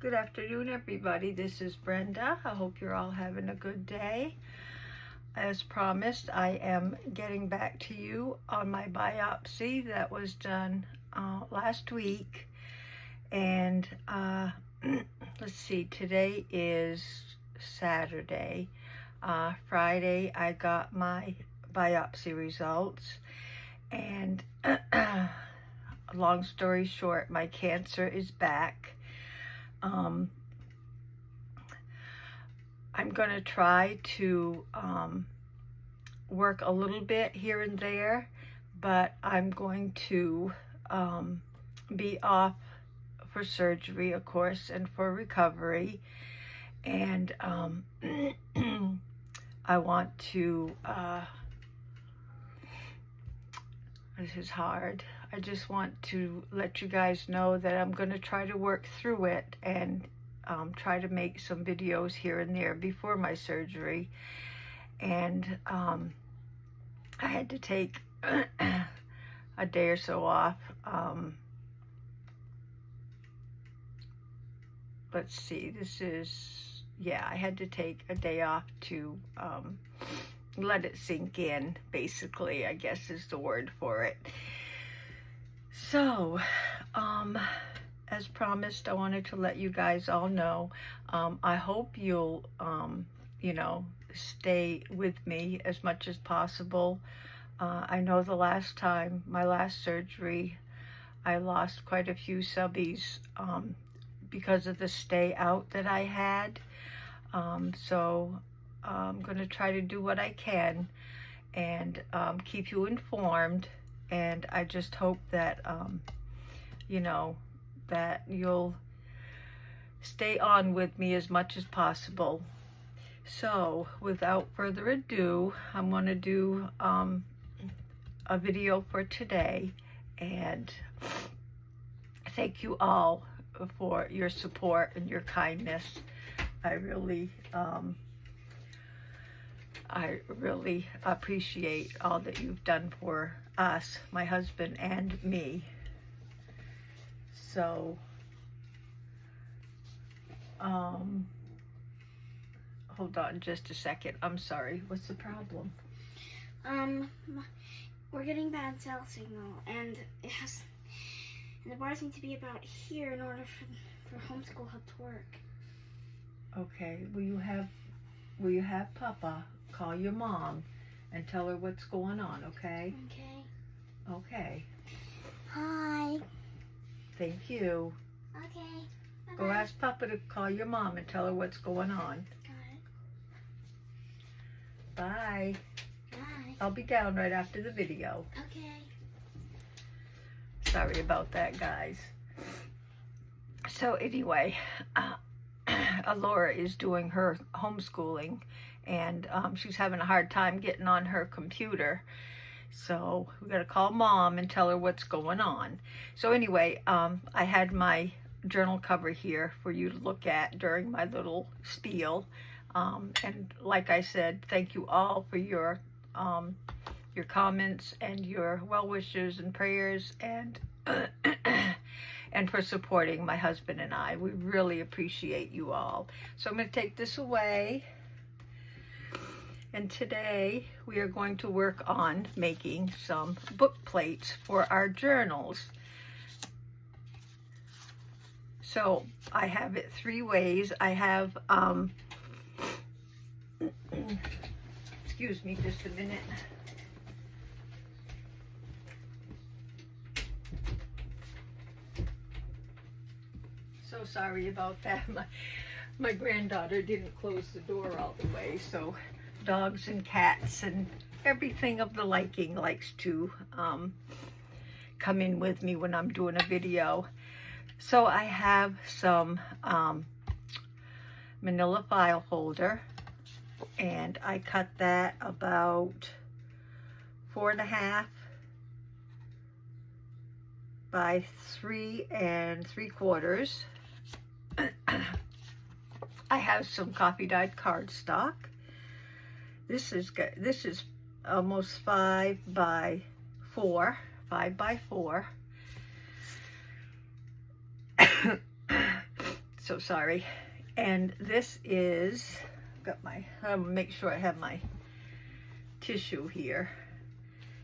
Good afternoon, everybody. This is Brenda. I hope you're all having a good day. As promised, I am getting back to you on my biopsy that was done last week. And let's see, today is Saturday. Friday, I got my biopsy results. And long story short, my cancer is back. I'm going to try to work a little bit here and there, but I'm going to be off for surgery, of course, and for recovery. And I want to, this is hard. I just want to let you guys know that I'm going to try to work through it and try to make some videos here and there before my surgery. And I had to take a day or so off. Let's see, I had to take a day off to let it sink in, basically, I guess is the word for it. So, as promised, I wanted to let you guys all know, I hope you'll, stay with me as much as possible. I know the last time, my last surgery, I lost quite a few subbies because of the stay out that I had. So I'm going to try to do what I can and keep you informed. And I just hope that, that you'll stay on with me as much as possible. So, without further ado, I'm going to do a video for today. And thank you all for your support and your kindness. I really appreciate all that you've done for us, my husband and me. So, hold on just a second. I'm sorry. What's the problem? We're getting bad cell signal, and the bars need to be about here in order for homeschool help to work. Okay. Will you have Papa call your mom and tell her what's going on, okay? Okay. Okay. Hi. Thank you. Okay. Bye-bye. Go ask Papa to call your mom and tell her what's going on. Got it. Bye. Bye. I'll be down right after the video. Okay. Sorry about that, guys. So anyway, Laura is doing her homeschooling, and she's having a hard time getting on her computer. So we got to call Mom and tell her what's going on. So anyway, I had my journal cover here for you to look at during my little spiel. And like I said, thank you all for your comments and your well wishes and prayers, and and for supporting my husband and I. We really appreciate you all. So I'm going to take this away. And today we are going to work on making some book plates for our journals. So I have it three ways. I have, excuse me just a minute. So sorry about that. My granddaughter didn't close the door all the way, so dogs and cats and everything of the liking likes to come in with me when I'm doing a video. So I have some manila file folder, and I cut that about 4.5 by 3 3/4. I have some coffee dyed cardstock. This is almost 5 by 4. So sorry. And this is, I'll make sure I have my tissue here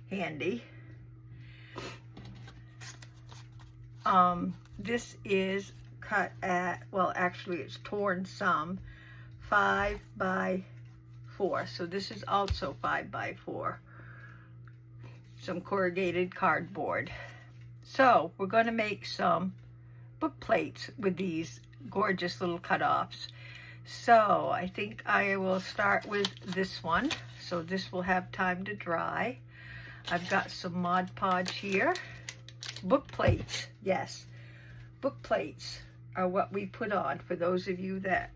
handy. This is cut at, well, actually it's torn some, 5 by 4. So this is also 5 by 4. Some corrugated cardboard. So we're going to make some book plates with these gorgeous little cutoffs. So I think I will start with this one. So this will have time to dry. I've got some Mod Podge here. Book plates, yes. Book plates are what we put on, for those of you that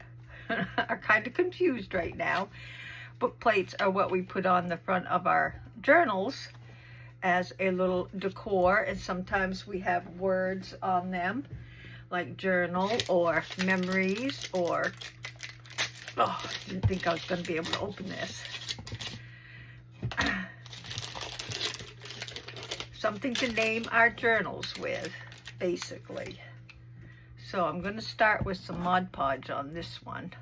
are kind of confused right now. Book plates are what we put on the front of our journals as a little decor, and sometimes we have words on them like journal or memories or, oh, I didn't think I was going to be able to open this. Something to name our journals with, basically. So I'm going to start with some Mod Podge on this one.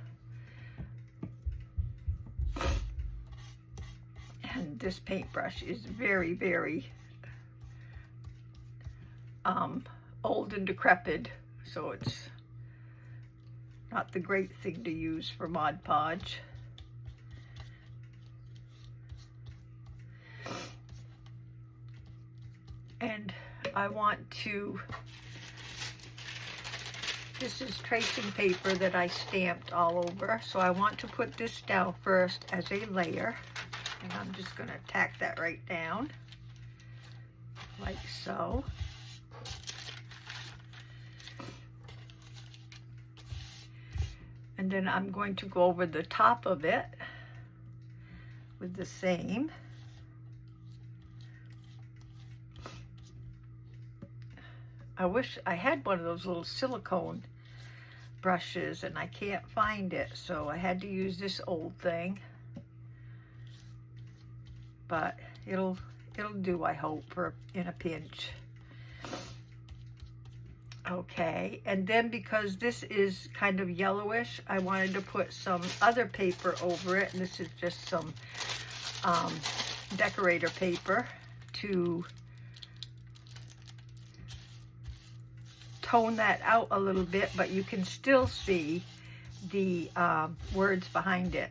And this paintbrush is very, very old and decrepit, so it's not the great thing to use for Mod Podge. And I want to, this is tracing paper that I stamped all over, so I want to put this down first as a layer. And I'm just going to tack that right down, like so. And then I'm going to go over the top of it with the same. I wish I had one of those little silicone brushes, and I can't find it, so I had to use this old thing. But it'll do, I hope, for in a pinch. Okay, and then because this is kind of yellowish, I wanted to put some other paper over it, and this is just some decorator paper to tone that out a little bit, but you can still see the words behind it,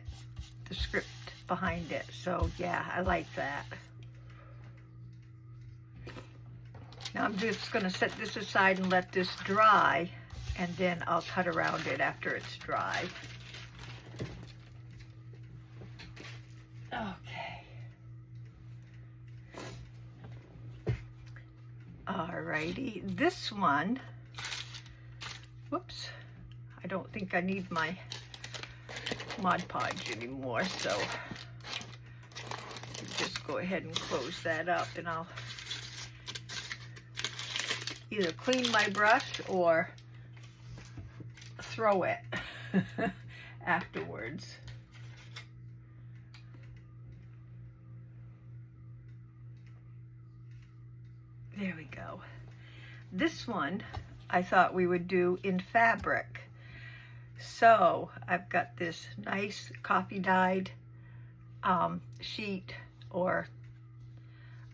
the script behind it. So yeah, I like that. Now I'm just going to set this aside and let this dry, and then I'll cut around it after it's dry. Okay. Alrighty, this one, whoops, I don't think I need my Mod Podge anymore, so just go ahead and close that up, and I'll either clean my brush or throw it afterwards. There we go. This one I thought we would do in fabric. So I've got this nice coffee dyed sheet, or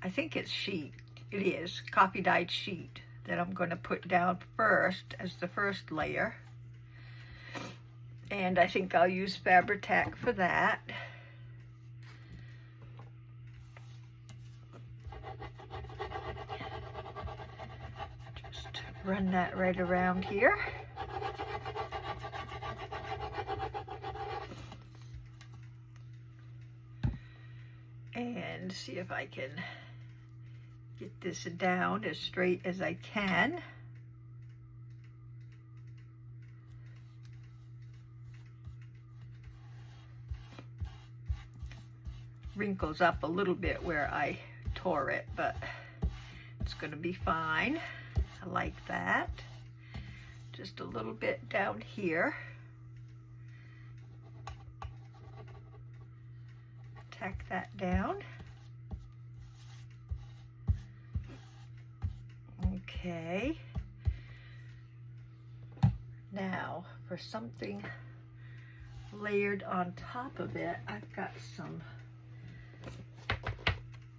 I think it's sheet. It is coffee dyed sheet that I'm going to put down first as the first layer. And I think I'll use Fabri-Tac for that. Just run that right around here. And see if I can get this down as straight as I can. Wrinkles up a little bit where I tore it, but it's going to be fine. I like that. Just a little bit down here. Tack that down. Okay. Now, for something layered on top of it, I've got some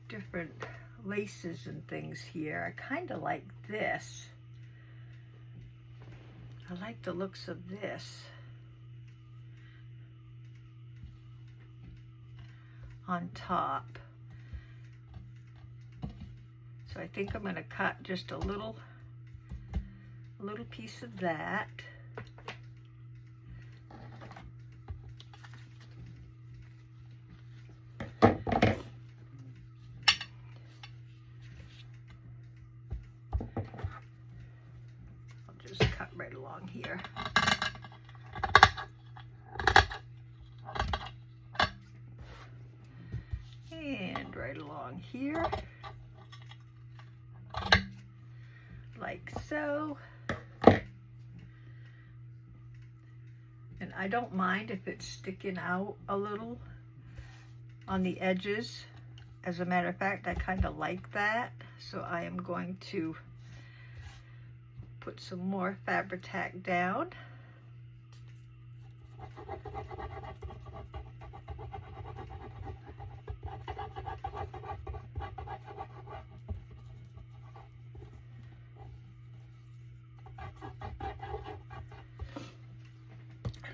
different laces and things here. I kind of like this. I like the looks of this on top. So I think I'm going to cut just a little piece of that. Cut right along here. And right along here. Like so. And I don't mind if it's sticking out a little on the edges. As a matter of fact, I kind of like that. So I am going to put some more Fabri-Tac down.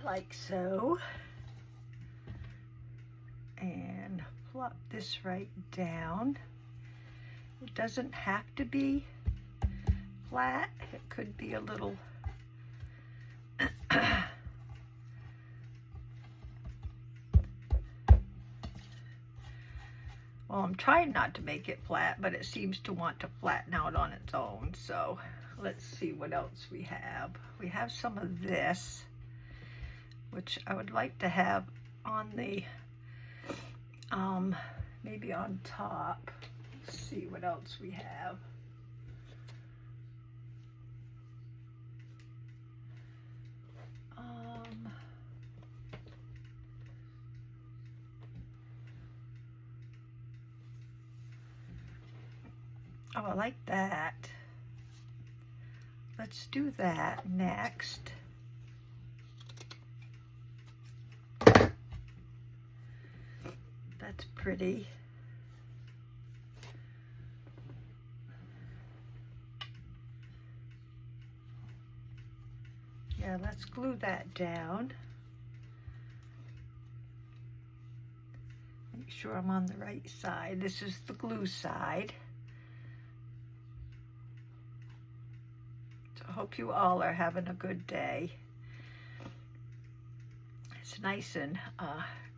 Like so. And plop this right down. It doesn't have to be flat. It could be a little well, I'm trying not to make it flat, but it seems to want to flatten out on its own. So let's see what else we have. We have some of this, which I would like to have on the maybe on top. Let's see what else we have. Oh, I like that. Let's do that next. That's pretty. Yeah, let's glue that down. Make sure I'm on the right side. This is the glue side. So I hope you all are having a good day. It's nice and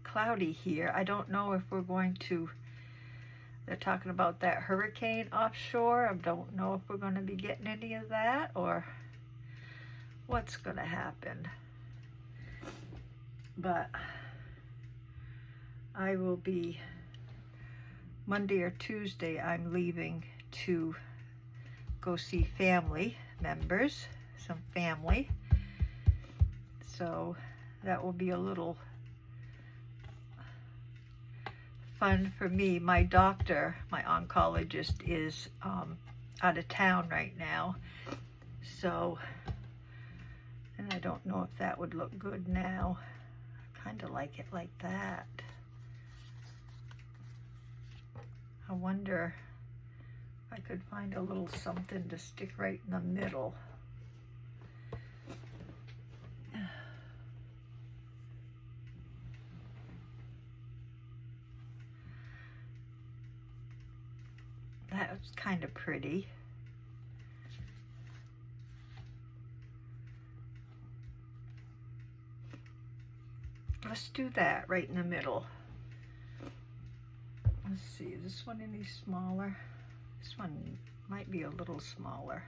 cloudy here. I don't know if we're going to, they're talking about that hurricane offshore. I don't know if we're going to be getting any of that or what's going to happen. But I will be, Monday or Tuesday, I'm leaving to go see family members, some family. So that will be a little fun for me. My doctor, my oncologist, is out of town right now. So, and I don't know if that would look good now. I kind of like it like that. I wonder if I could find a little something to stick right in the middle. That was kind of pretty. Let's do that right in the middle. Let's see, is this one any smaller? This one might be a little smaller.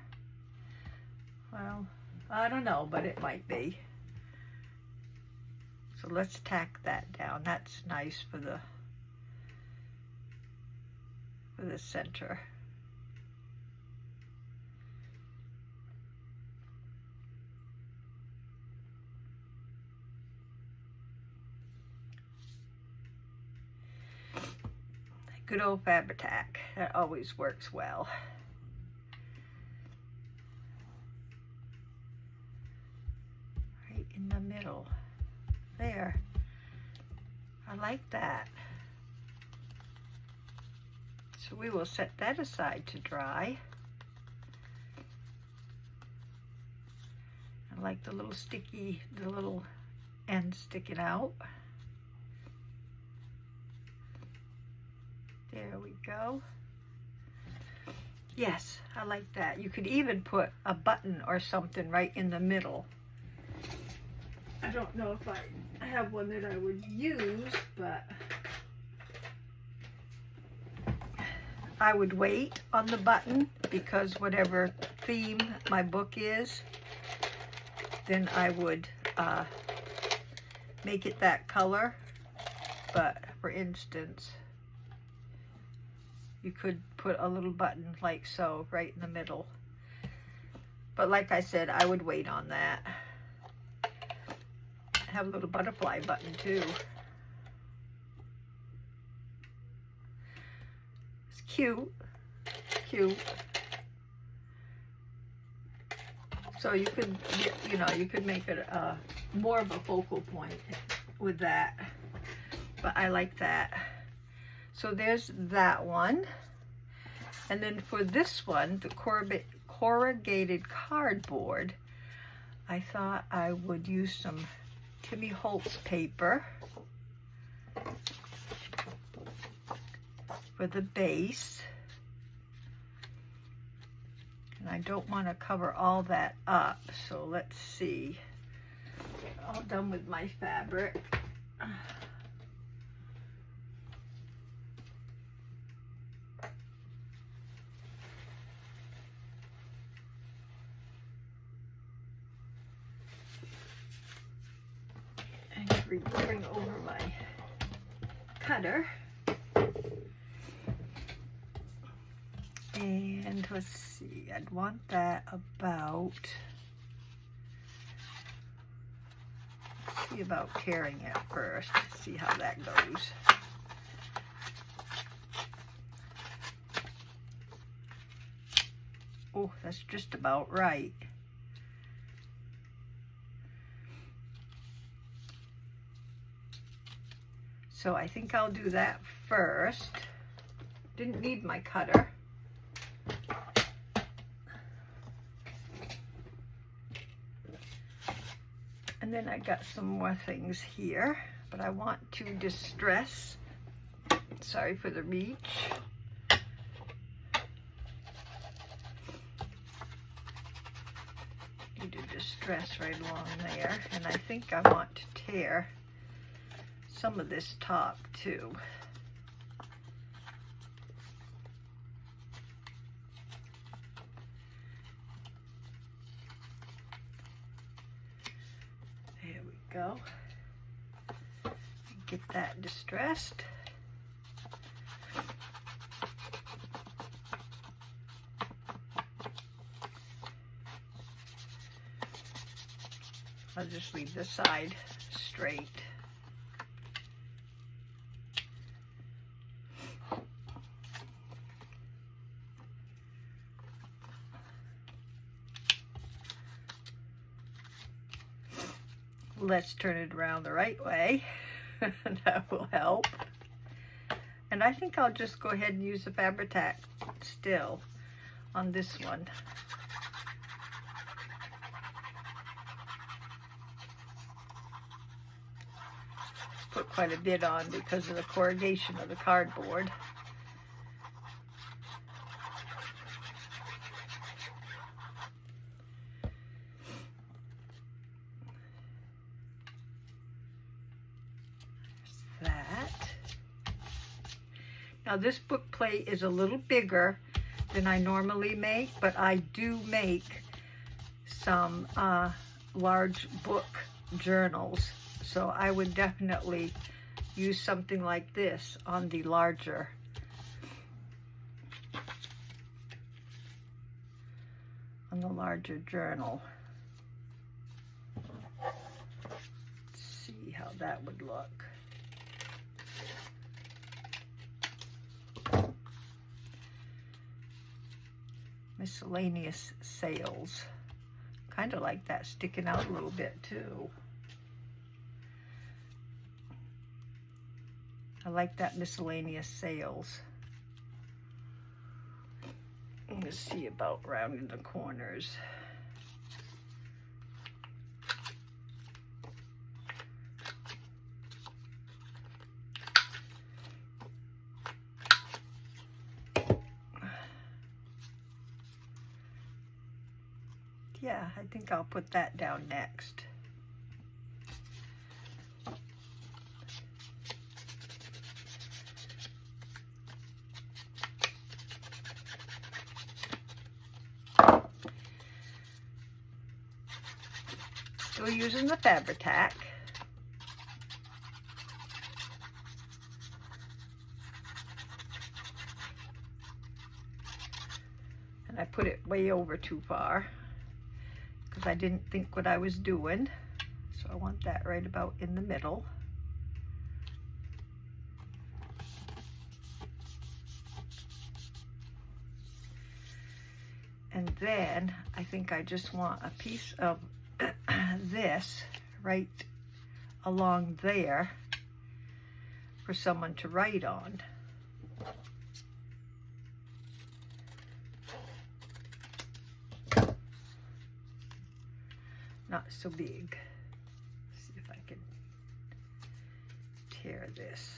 Well, I don't know, but it might be. So let's tack that down. That's nice for the center. Good old Fabri-Tac. That always works well. in the middle. There. I like that. So we will set that aside to dry. I like the little sticky, the little end sticking out. There we go. Yes, I like that. You could even put a button or something right in the middle. I don't know if I have one that I would use, but I would wait on the button, because whatever theme my book is, then I would make it that color. But for instance, you could put a little button like so right in the middle. But like I said, I would wait on that. Have a little butterfly button too. It's cute, cute. So you could, you know, you could make it more of a focal point with that. But I like that. So there's that one. And then for this one, the corrugated cardboard, I thought I would use some Timmy Holtz paper for the base. And I don't want to cover all that up, so let's see. All done with my fabric. Bring over my cutter, and let's see, I'd want that about, see about carrying it first, see how that goes. Oh, that's just about right. So I think I'll do that first. Didn't need my cutter. And then I got some more things here, but I want to distress. Sorry for the reach. Need to distress right along there. And I think I want to tear some of this top too. There we go. Get that distressed. I'll just leave this side straight. Let's turn it around the right way. That will help. And I think I'll just go ahead and use the Fabri-Tac still on this one. Put quite a bit on because of the corrugation of the cardboard. That. Now this book plate is a little bigger than I normally make, but I do make some large book journals, so I would definitely use something like this on the larger journal. Let's see how that would look. Miscellaneous sales. Kind of like that sticking out a little bit too. I like that miscellaneous sales. Let's see about rounding the corners. Yeah, I think I'll put that down next. Still using the Fabri-Tac. And I put it way over too far because I didn't think what I was doing. So I want that right about in the middle. And then I think I just want a piece of this right along there for someone to write on. Not so big. Let's see if I can tear this.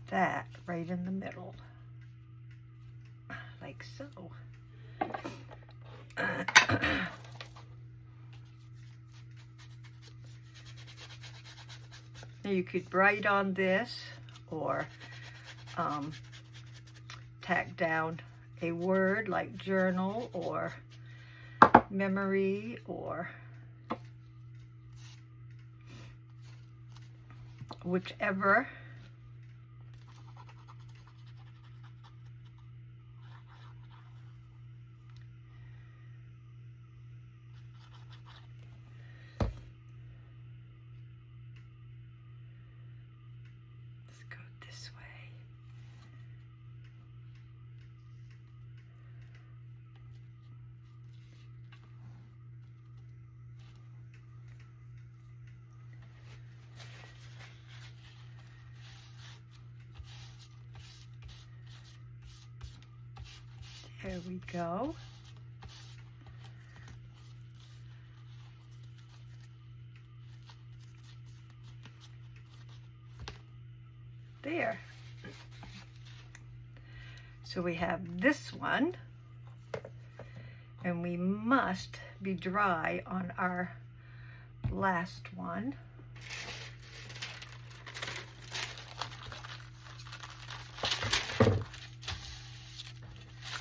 That right in the middle, like so. Now you could write on this or tack down a word like journal or memory or whichever. There we go. There. So we have this one, and we must be dry on our last one.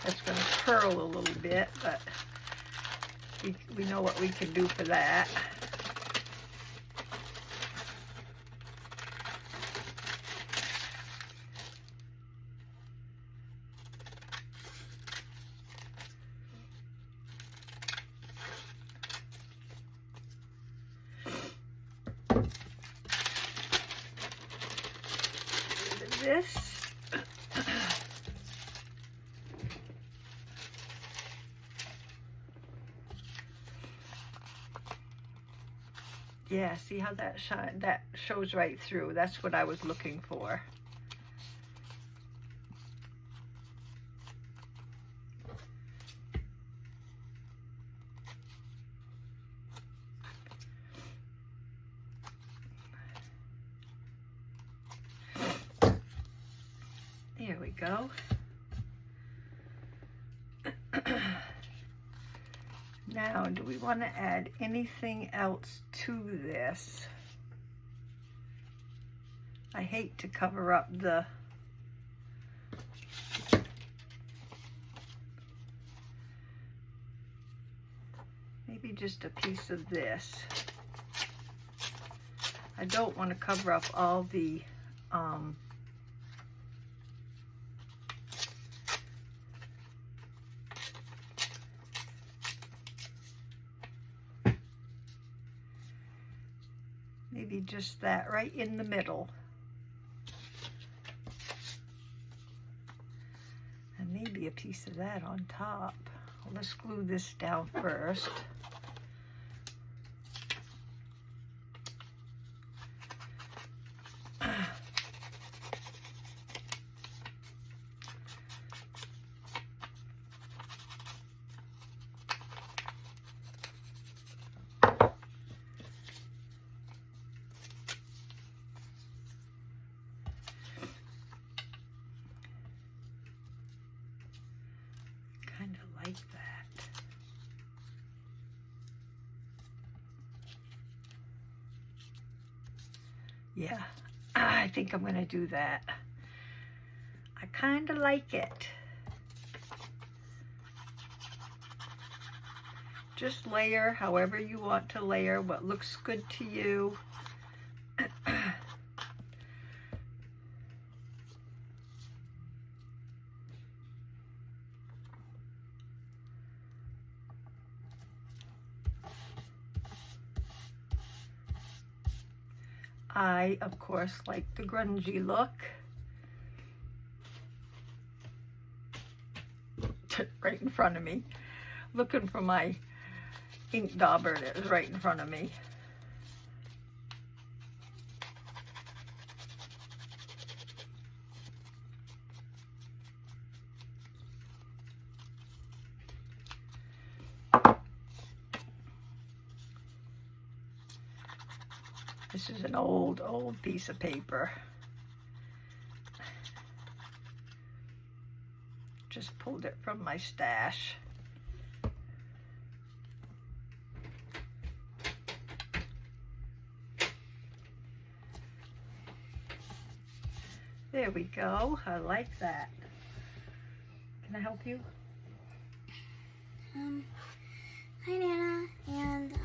That's going to curl a little bit, but we know what we can do for that. This. Yeah, see how that shows right through. That's what I was looking for. There we go. Now, do we want to add anything else to this? I hate to cover up the maybe just a piece of this. I don't want to cover up all the Maybe just that right in the middle. And maybe a piece of that on top. Well, let's glue this down first. Kind of like that. Yeah, I think I'm gonna do that. I kind of like it. Just layer however you want to layer, what looks good to you. I, of course, like the grungy look. Right in front of me. Looking for my ink dauber that is right in front of me. This is an old piece of paper. Just pulled it from my stash. There we go. I like that. Can I help you? Hi Nana, and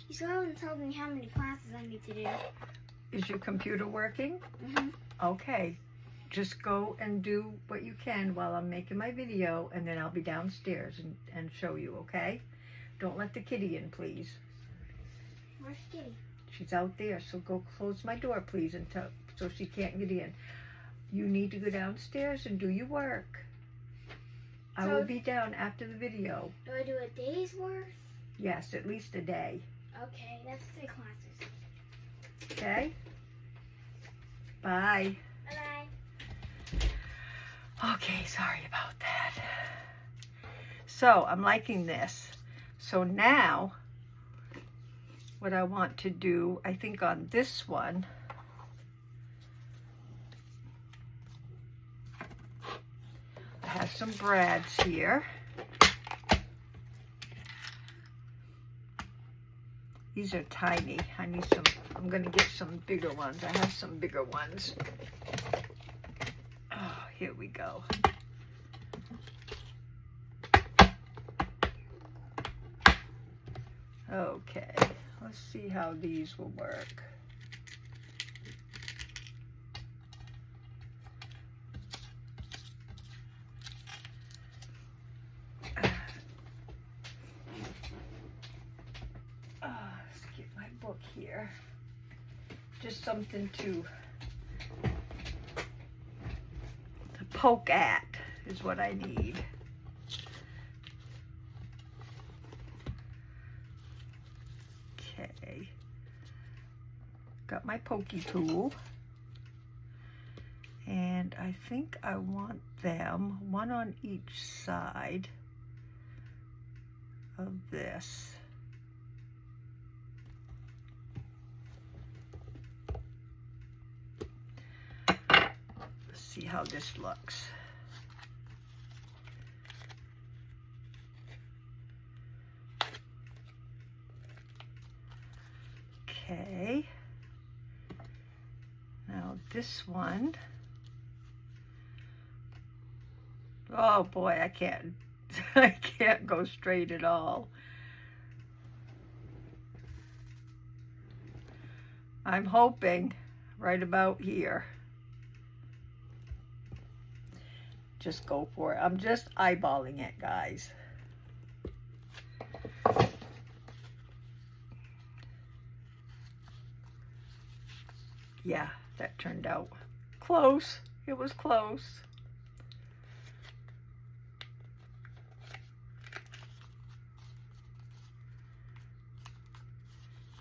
you still haven't told me how many classes I need to do. Is your computer working? Mm-hmm. Okay. Just go and do what you can while I'm making my video, and then I'll be downstairs and show you, okay? Don't let the kitty in, please. Where's Kitty? She's out there, so go close my door, please, so she can't get in. You need to go downstairs and do your work. I will be down after the video. Do I do a day's worth? Yes, at least a day. Okay, that's 3 classes. Okay? Bye. Bye-bye. Okay, sorry about that. So, I'm liking this. So now, what I want to do, I think on this one, I have some brads here. These are tiny. I need some, I'm gonna get some bigger ones. I have some bigger ones. Oh, here we go. Okay, let's see how these will work. Let's get my book here. Just something to poke at is what I need. Okay. Got my pokey tool. And I think I want them, one on each side of this. Let's see how this looks. Okay. Now this one. Oh boy, I can't go straight at all. I'm hoping right about here. Just go for it. I'm just eyeballing it, guys. Yeah, that turned out close. It was close.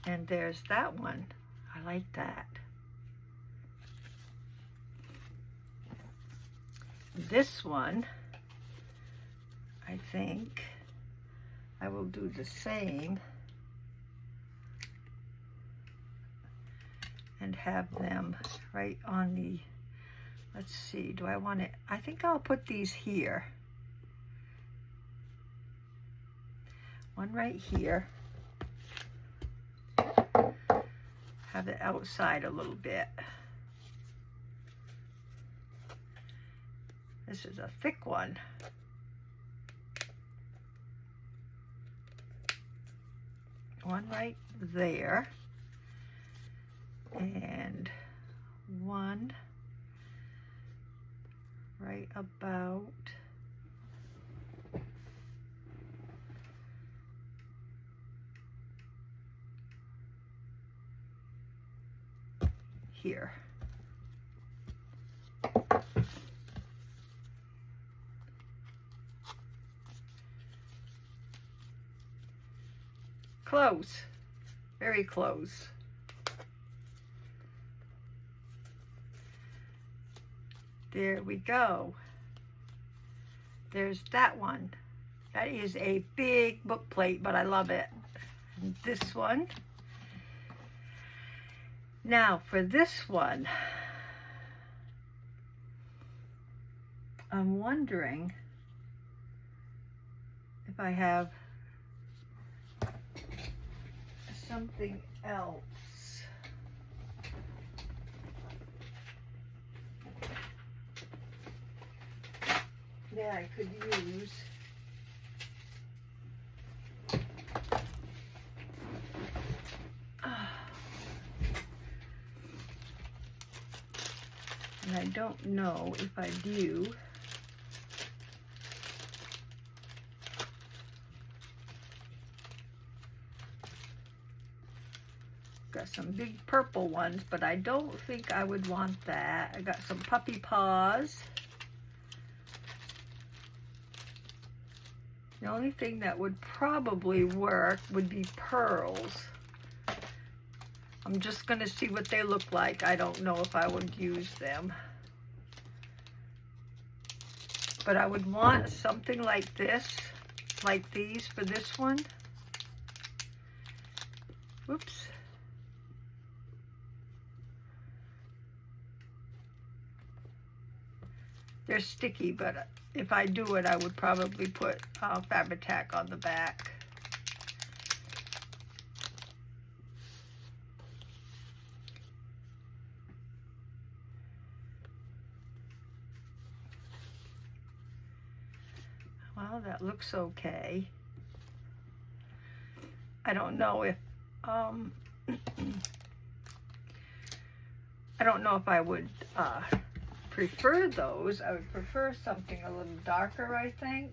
And there's that one. I like that. This one, I think I will do the same and have them right on the, let's see, do I want it? I think I'll put these here. One right here. Have it outside a little bit. This is a thick one. One right there. And one right about here. Close, very close. There we go. There's that one. That is a big book plate, but I love it. And this one. Now for this one, I'm wondering if I have something else. That I could use. And I don't know if I do. Got some big purple ones, but I don't think I would want that. I got some puppy paws. The only thing that would probably work would be pearls. I'm just going to see what they look like. I don't know if I would use them. But I would want something like this, like these for this one. Whoops. They're sticky, but if I do it, I would probably put Fabri-Tac on the back. Well, that looks okay. I don't know if I don't know if I would prefer those. I would prefer something a little darker, I think,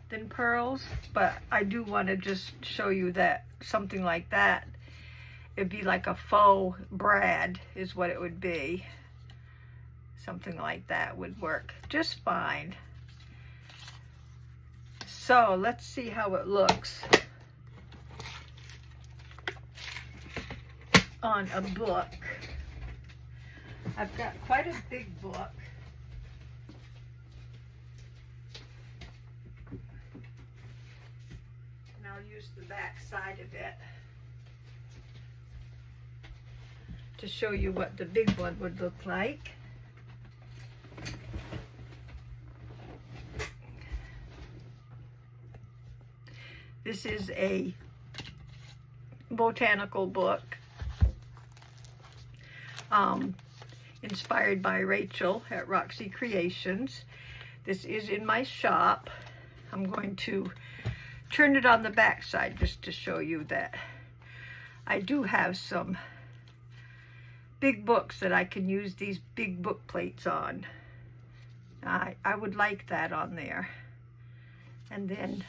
than pearls, but I do want to just show you that something like that, it'd be like a faux brad is what it would be. Something like that would work just fine. So let's see how it looks on a book. I've got quite a big book. And I'll use the back side of it to show you what the big one would look like. This is a botanical book. Inspired by Rachel at Roxy Creations. This is in my shop. I'm going to turn it on the back side just to show you that I do have some big books that I can use these big book plates on. I would like that on there. And then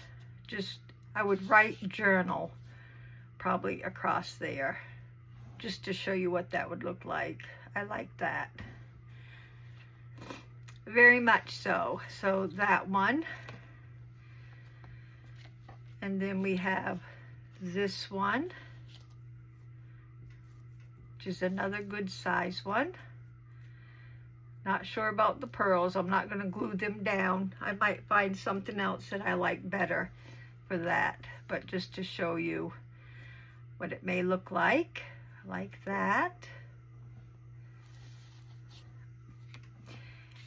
just, I would write journal probably across there. just to show you what that would look like. I like that. Very much so. So that one. And then we have this one, which is another good size one. Not sure about the pearls. I'm not going to glue them down. I might find something else that I like better for that. But just to show you what it may look like that.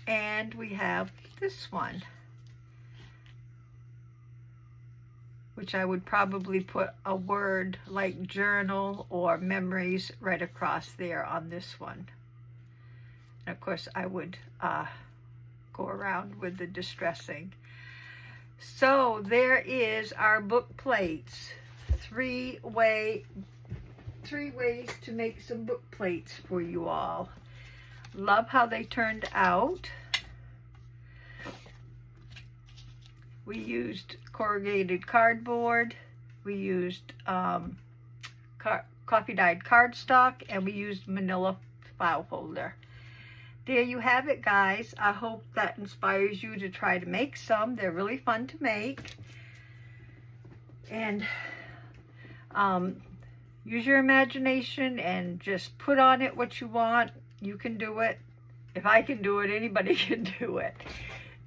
And we have this one, which I would probably put a word like journal or memories right across there on this one. And of course I would go around with the distressing. So there is our book plates. Three ways to make some book plates for you all. Love how they turned out. We used corrugated cardboard, we used coffee dyed cardstock, and we used manila file folder. There you have it, guys. I hope that inspires you to try to make some. They're really fun to make. And use your imagination and just put on it what you want. You can do it. If I can do it, anybody can do it.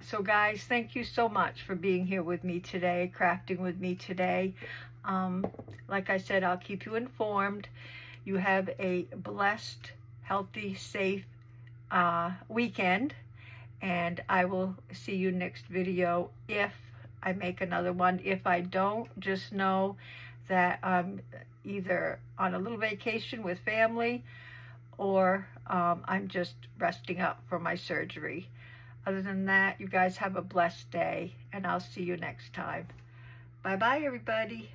So guys, thank you so much for being here with me today, crafting with me today. Like I said, I'll keep you informed. You have a blessed, healthy, safe weekend, and I will see you next video if I make another one. If I don't, just know that I'm either on a little vacation with family or I'm just resting up from my surgery. Other than that, you guys have a blessed day, and I'll see you next time. Bye-bye, everybody.